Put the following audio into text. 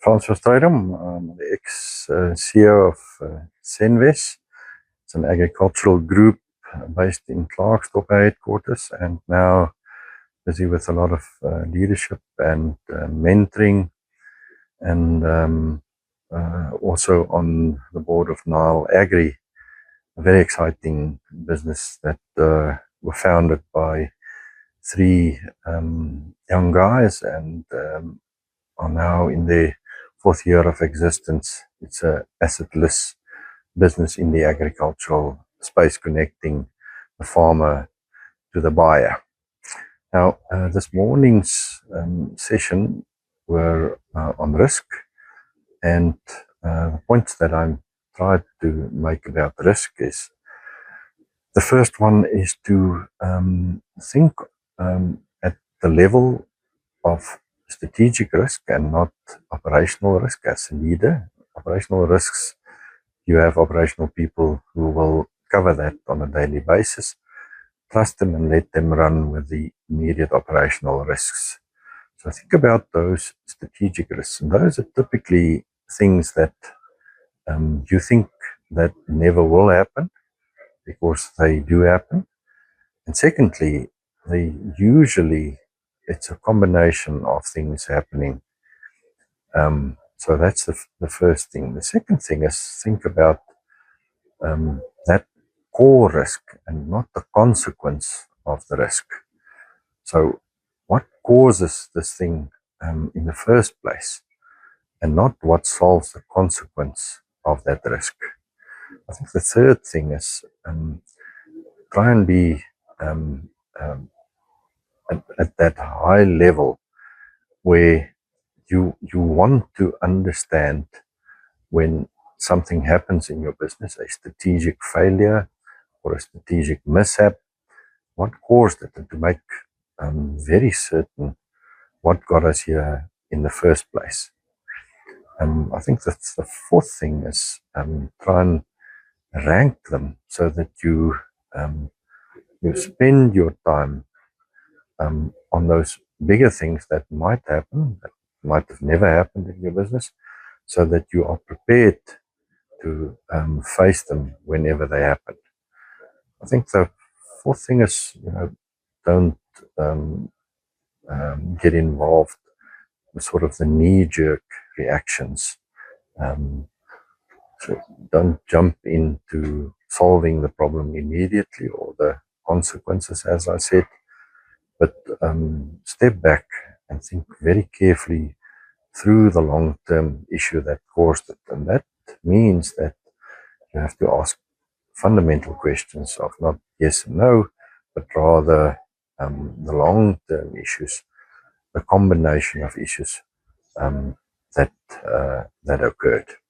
Frans Verstrydom, the ex-CEO of Senwes. It's an agricultural group based in Klerksdorp headquarters, and now busy with a lot of leadership and mentoring, and also on the board of Nile Agri, a very exciting business that were founded by three young guys and are now in their fourth year of existence. It's a assetless business in the agricultural space, connecting the farmer to the buyer. Now, this morning's session were on risk, and the points that I'm trying to make about risk is, the first one is to think at the level of strategic risk and not operational risk as a leader. Operational risks, you have operational people who will cover that on a daily basis. Trust them and let them run with the immediate operational risks. So think about those strategic risks, and those are typically things that you think that never will happen, because they do happen. And secondly, it's a combination of things happening. So that's the first thing. The second thing is, think about that core risk and not the consequence of the risk. So what causes this thing in the first place, and not what solves the consequence of that risk. I think the third thing is, try and be at that high level where you want to understand when something happens in your business, a strategic failure or a strategic mishap, what caused it, and to make very certain what got us here in the first place. I think that's the fourth thing is, try and rank them so that you spend your time on those bigger things that might happen, that might have never happened in your business, so that you are prepared to face them whenever they happen. I think the fourth thing is, don't get involved with sort of the knee-jerk reactions. So don't jump into solving the problem immediately or the consequences, as I said, but step back and think very carefully through the long-term issue that caused it. And that means that you have to ask fundamental questions of not yes and no, but rather the long-term issues, the combination of issues that occurred.